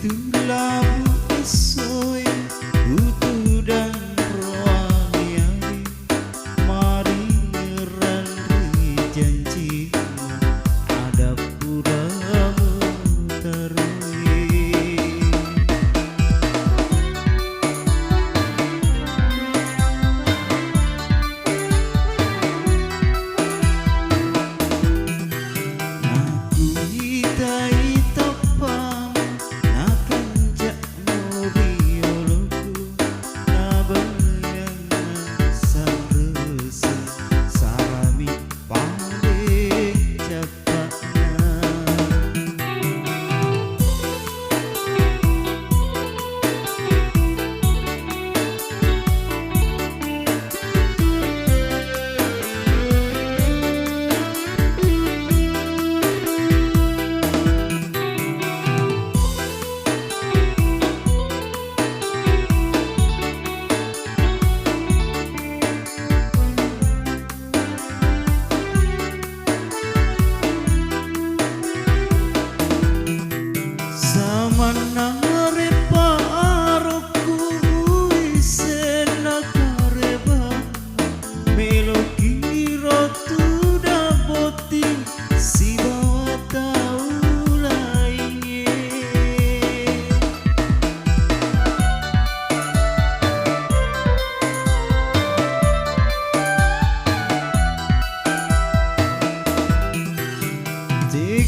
labu esoi utu dan rohani mari ngerandri janjimu ada puramu terui. Naku hitai topam nakan jak mobioloku nabayangan saresa sarami paling cepatnya.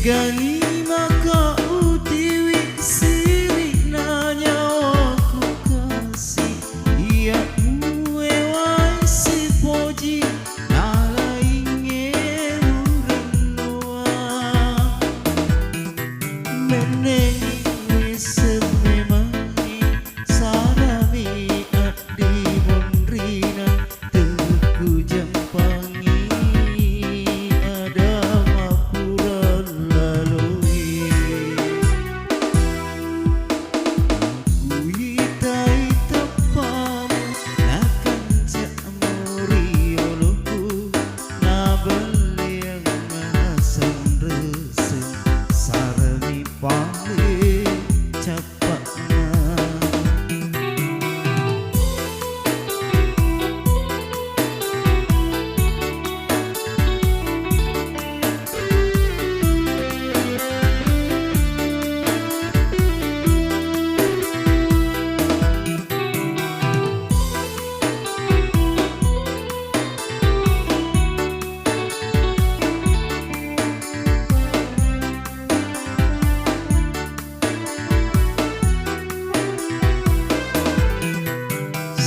Gani maka utiwi siri nanya aku kasih ia muewai si poji nala ingin renua menengi sememani sarami adi mondrina teku jampangi ada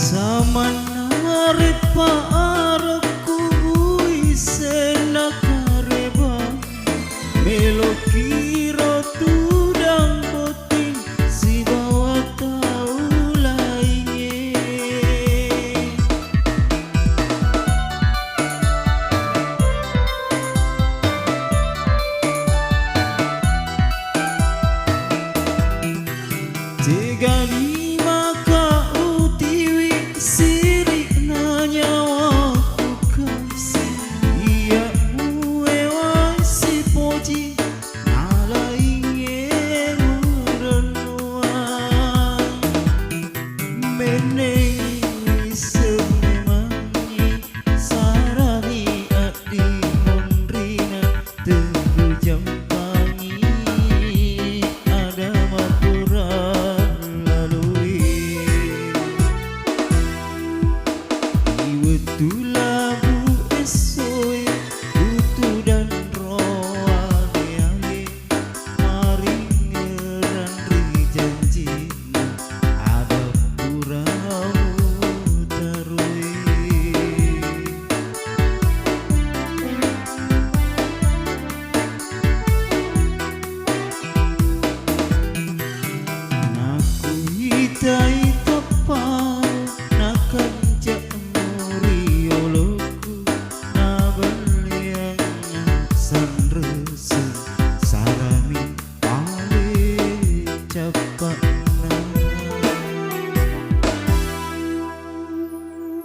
Samanarit paaraku isena kareba melokiro tudang boting si bawa tahu lainnya tegani maka utiwi siri nanya aku kasih ia muewai si poji nala ingin renua menengi sememani sarami adi mondrina teku jampangi ada mapura utu labu esoi utu dan rohani mari ngerandri janjimu ada puramu terui. Naku hitai topau nakan jak sarami paling cepat.